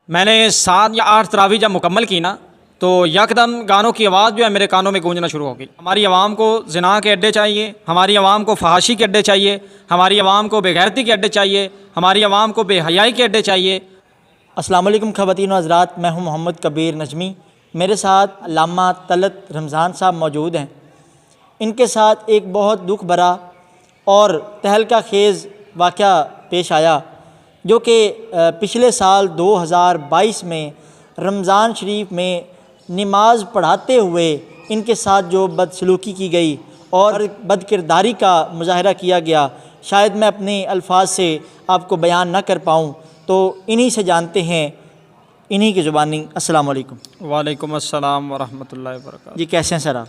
میں نے 7 یا 8 تراویح جب مکمل کی نا تو یکدم گانوں کی آواز جو ہے میرے کانوں میں گونجنا شروع ہو گئی۔ ہماری عوام کو زنا کے اڈے چاہیے، ہماری عوام کو فحاشی کے اڈے چاہیے، ہماری عوام کو بے غیرتی کے اڈے چاہیے، ہماری عوام کو بے حیائی کے اڈے چاہیے۔ السلام علیکم خواتین و حضرات، میں ہوں محمد کبیر نجمی۔ میرے ساتھ علامہ طلعت رمضان صاحب موجود ہیں۔ ان کے ساتھ ایک بہت دکھ بھرا اور تہلکہ خیز واقعہ پیش آیا جو کہ پچھلے سال 2022 میں رمضان شریف میں نماز پڑھاتے ہوئے ان کے ساتھ جو بدسلوکی کی گئی اور بد کرداری کا مظاہرہ کیا گیا، شاید میں اپنے الفاظ سے آپ کو بیان نہ کر پاؤں، تو انہی سے جانتے ہیں، انہی کی زبانی۔ السلام علیکم۔ وعلیکم السلام ورحمۃ اللہ وبرکاتہ۔ جی کیسے ہیں سر آپ؟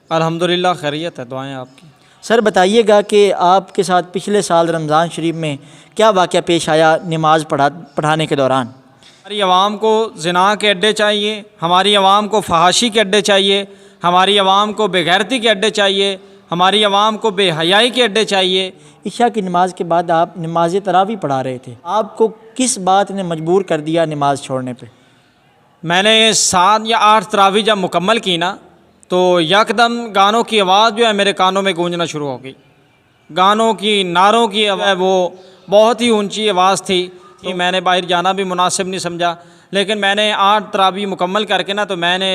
الحمدللہ خیریت ہے، دعائیں آپ کی۔ سر بتائیے گا کہ آپ کے ساتھ پچھلے سال رمضان شریف میں کیا واقعہ پیش آیا نماز پڑھانے کے دوران؟ ہماری عوام کو زنا کے اڈے چاہیے، ہماری عوام کو فحاشی کے اڈے چاہیے، ہماری عوام کو بے غیرتی کے اڈے چاہیے، ہماری عوام کو بے حیائی کے اڈے چاہیے۔ عشاء کی نماز کے بعد آپ نماز تراویح پڑھا رہے تھے، آپ کو کس بات نے مجبور کر دیا نماز چھوڑنے پہ؟ میں نے 7 یا 8 تراویح جب مکمل کی نا تو یکدم گانوں کی آواز جو ہے میرے کانوں میں گونجنا شروع ہو گئی۔ گانوں کی، نعروں کی آواز، وہ بہت ہی اونچی آواز تھی کہ میں نے باہر جانا بھی مناسب نہیں سمجھا، لیکن میں نے 8 تراویح مکمل کر کے نا تو میں نے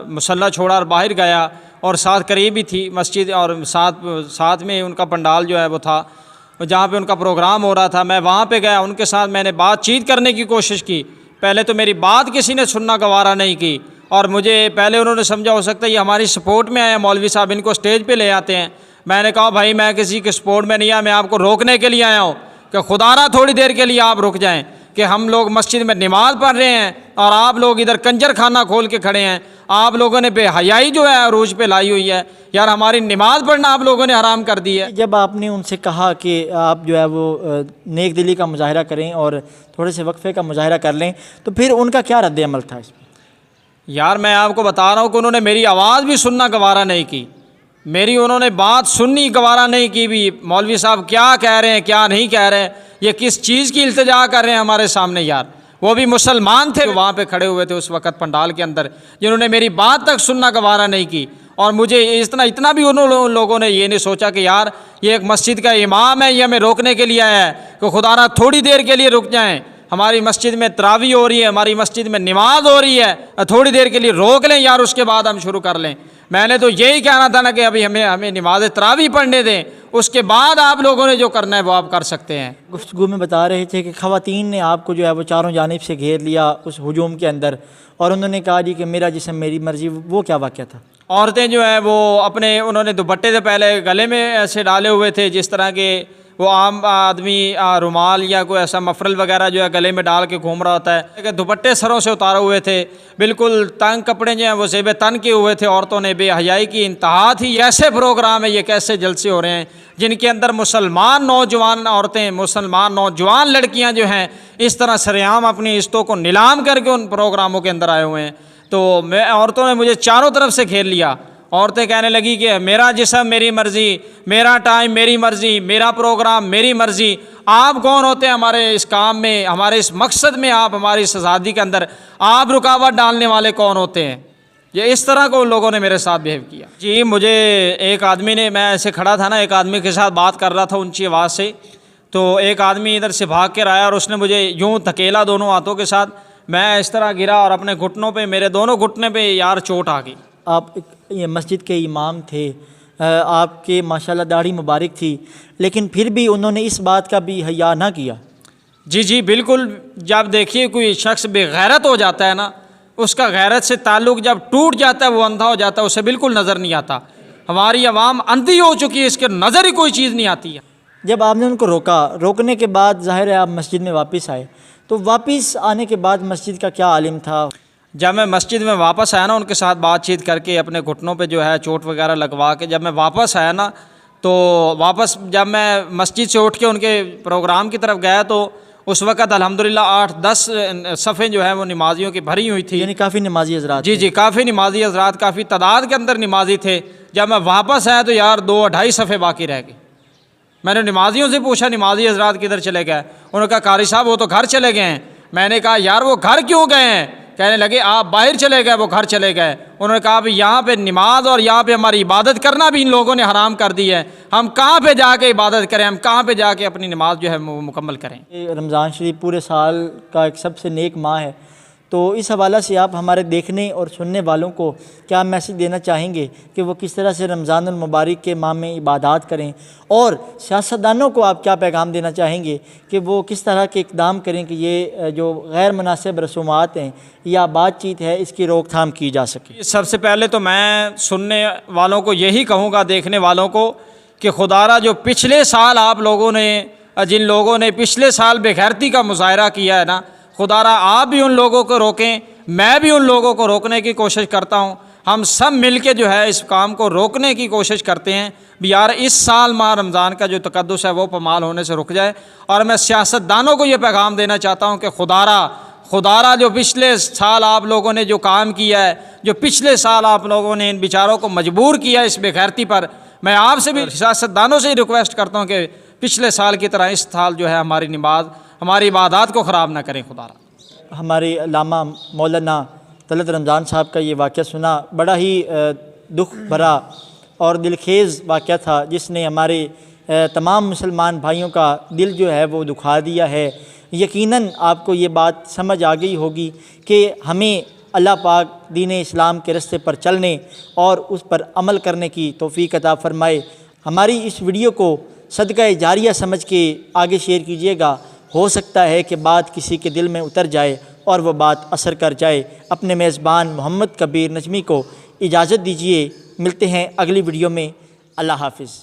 مصلی چھوڑا اور باہر گیا، اور ساتھ قریب ہی تھی مسجد، اور ساتھ میں ان کا پنڈال جو ہے وہ تھا جہاں پہ ان کا پروگرام ہو رہا تھا۔ میں وہاں پہ گیا، ان کے ساتھ میں نے بات چیت کرنے کی کوشش کی۔ پہلے تو میری بات کسی نے سننا گوارا نہیں کی، اور مجھے پہلے انہوں نے سمجھا ہو سکتا ہے یہ ہماری سپورٹ میں آئے ہیں، مولوی صاحب ان کو سٹیج پہ لے آتے ہیں۔ میں نے کہا بھائی میں کسی کے سپورٹ میں نہیں آیا، میں آپ کو روکنے کے لیے آیا ہوں کہ خدا نہ تھوڑی دیر کے لیے آپ رک جائیں کہ ہم لوگ مسجد میں نماز پڑھ رہے ہیں اور آپ لوگ ادھر کنجر خانہ کھول کے کھڑے ہیں۔ آپ لوگوں نے بے حیائی جو ہے عروج پہ لائی ہوئی ہے، یار ہماری نماز پڑھنا آپ لوگوں نے حرام کر دی ہے۔ جب آپ نے ان سے کہا کہ آپ جو ہے وہ نیک دلی کا مظاہرہ کریں اور تھوڑے سے وقفے کا مظاہرہ کر لیں، تو پھر ان کا کیا رد عمل تھا اس میں؟ یار میں آپ کو بتا رہا ہوں کہ انہوں نے میری آواز بھی سننا گوارا نہیں کی، میری انہوں نے بات سننی گوارا نہیں کی بھی۔ مولوی صاحب کیا کہہ رہے ہیں کیا نہیں کہہ رہے ہیں، یہ کس چیز کی التجا کر رہے ہیں ہمارے سامنے؟ یار وہ بھی مسلمان تھے، وہاں پہ کھڑے ہوئے تھے اس وقت پنڈال کے اندر، جنہوں نے میری بات تک سننا گوارا نہیں کی۔ اور مجھے اتنا بھی ان لوگوں نے یہ نہیں سوچا کہ یار یہ ایک مسجد کا امام ہے، یہ ہمیں روکنے کے لیے آیا ہے کہ خدا نہ تھوڑی دیر کے لیے رک جائیں، ہماری مسجد میں تراویح ہو رہی ہے، ہماری مسجد میں نماز ہو رہی ہے، تھوڑی دیر کے لیے روک لیں یار، اس کے بعد ہم شروع کر لیں۔ میں نے تو یہی کہنا تھا نا کہ ابھی ہمیں نماز تراویح پڑھنے دیں، اس کے بعد آپ لوگوں نے جو کرنا ہے وہ آپ کر سکتے ہیں۔ گفتگو میں بتا رہے تھے کہ خواتین نے آپ کو جو ہے وہ چاروں جانب سے گھیر لیا اس ہجوم کے اندر، اور انہوں نے کہا جی کہ میرا جسم میری مرضی، وہ کیا واقعہ تھا؟ عورتیں جو ہیں وہ انہوں نے دوپٹے سے پہلے گلے میں ایسے ڈالے ہوئے تھے جس طرح کے وہ عام آدمی رومال یا کوئی ایسا مفرل وغیرہ جو ہے گلے میں ڈال کے گھوم رہا ہوتا ہے، کہ دوپٹے سروں سے اتارے ہوئے تھے، بالکل تنگ کپڑے جو ہیں وہ زیب تن کے ہوئے تھے۔ عورتوں نے بے حیائی کی انتہا تھی۔ ایسے پروگرام ہے، یہ کیسے جلسے ہو رہے ہیں جن کے اندر مسلمان نوجوان عورتیں، مسلمان نوجوان لڑکیاں جو ہیں اس طرح سرعام اپنی عزتوں کو نیلام کر کے ان پروگراموں کے اندر آئے ہوئے ہیں۔ تو عورتوں نے مجھے چاروں طرف سے گھیر لیا۔ عورتیں کہنے لگی کہ میرا جسم میری مرضی، میرا ٹائم میری مرضی، میرا پروگرام میری مرضی۔ آپ کون ہوتے ہیں ہمارے اس کام میں، ہمارے اس مقصد میں، آپ ہماری اس آزادی کے اندر آپ رکاوٹ ڈالنے والے کون ہوتے ہیں؟ یہ اس طرح کو ان لوگوں نے میرے ساتھ بیہیو کیا۔ جی مجھے ایک آدمی نے، میں ایسے کھڑا تھا نا، ایک آدمی کے ساتھ بات کر رہا تھا اونچی آواز سے، تو ایک آدمی ادھر سے بھاگ کے آیا اور اس نے مجھے یوں دھکیلا دونوں ہاتھوں کے ساتھ، میں اس طرح گرا اور اپنے گھٹنوں پہ، میرے دونوں گھٹنے پہ یار چوٹ آ گئی۔ آپ یہ مسجد کے امام تھے، آپ کے ماشاءاللہ داڑھی مبارک تھی، لیکن پھر بھی انہوں نے اس بات کا بھی حیا نہ کیا۔ جی بالکل، جب دیکھیے کوئی شخص بے غیرت ہو جاتا ہے نا، اس کا غیرت سے تعلق جب ٹوٹ جاتا ہے، وہ اندھا ہو جاتا ہے، اسے بالکل نظر نہیں آتا۔ ہماری عوام اندھی ہو چکی ہے، اس کے نظر ہی کوئی چیز نہیں آتی ہے۔ جب آپ نے ان کو روکنے کے بعد ظاہر ہے آپ مسجد میں واپس آئے، تو واپس آنے کے بعد مسجد کا کیا عالم تھا؟ جب میں مسجد میں واپس آیا نا، ان کے ساتھ بات چیت کر کے اپنے گھٹنوں پہ جو ہے چوٹ وغیرہ لگوا کے جب میں واپس آیا نا، تو جب میں مسجد سے اٹھ کے ان کے پروگرام کی طرف گیا تو اس وقت الحمدللہ 8-10 صفیں جو ہیں وہ نمازیوں کی بھری ہوئی تھی، یعنی کافی نمازی حضرات۔ جی کافی نمازی حضرات، کافی تعداد کے اندر نمازی تھے۔ جب میں واپس آیا تو یار 2-2.5 صفیں باقی رہ گئی۔ میں نے نمازیوں سے پوچھا نمازی حضرات کدھر چلے گئے؟ انہوں نے کہا قاری صاحب وہ تو گھر چلے گئے ہیں، میں نے کہا یار وہ گھر کیوں گئے ہیں؟ کہنے لگے آپ باہر چلے گئے، وہ گھر چلے گئے۔ انہوں نے کہا بھی یہاں پہ نماز اور یہاں پہ ہماری عبادت کرنا بھی ان لوگوں نے حرام کر دی ہے، ہم کہاں پہ جا کے عبادت کریں، ہم کہاں پہ جا کے اپنی نماز جو ہے مکمل کریں؟ یہ رمضان شریف پورے سال کا ایک سب سے نیک ماہ ہے، تو اس حوالہ سے آپ ہمارے دیکھنے اور سننے والوں کو کیا میسج دینا چاہیں گے کہ وہ کس طرح سے رمضان المبارک کے ماہ میں عبادات کریں، اور سیاستدانوں کو آپ کیا پیغام دینا چاہیں گے کہ وہ کس طرح کے اقدام کریں کہ یہ جو غیر مناسب رسومات ہیں یا بات چیت ہے اس کی روک تھام کی جا سکے؟ سب سے پہلے تو میں سننے والوں کو یہی کہوں گا، دیکھنے والوں کو، کہ خدا را جو پچھلے سال آپ لوگوں نے، جن لوگوں نے پچھلے سال بے غیرتی کا مظاہرہ کیا ہے نا، خدا را آپ بھی ان لوگوں کو روکیں، میں بھی ان لوگوں کو روکنے کی کوشش کرتا ہوں، ہم سب مل کے جو ہے اس کام کو روکنے کی کوشش کرتے ہیں بھی یار اس سال ماہ رمضان کا جو تقدس ہے وہ پامال ہونے سے رک جائے۔ اور میں سیاستدانوں کو یہ پیغام دینا چاہتا ہوں کہ خدا را جو پچھلے سال آپ لوگوں نے جو کام کیا ہے، جو پچھلے سال آپ لوگوں نے ان بیچاروں کو مجبور کیا اس بے غیرتی پر، میں آپ سے بھی سیاستدانوں سے ہی ریکویسٹ کرتا ہوں کہ پچھلے سال کی طرح اس سال جو ہے ہماری نماز، ہماری عبادات کو خراب نہ کریں خدا را۔ ہمارے علامہ مولانا طلعت رمضان صاحب کا یہ واقعہ سنا، بڑا ہی دکھ بھرا اور دلخیز واقعہ تھا، جس نے ہمارے تمام مسلمان بھائیوں کا دل جو ہے وہ دکھا دیا ہے۔ یقیناً آپ کو یہ بات سمجھ آ گئی ہوگی کہ ہمیں اللہ پاک دین اسلام کے راستے پر چلنے اور اس پر عمل کرنے کی توفیق عطا فرمائے۔ ہماری اس ویڈیو کو صدقہ جاریہ سمجھ کے آگے شیئر کیجیے گا، ہو سکتا ہے کہ بات کسی کے دل میں اتر جائے اور وہ بات اثر کر جائے۔ اپنے میزبان محمد کبیر نجمی کو اجازت دیجیے، ملتے ہیں اگلی ویڈیو میں، اللہ حافظ۔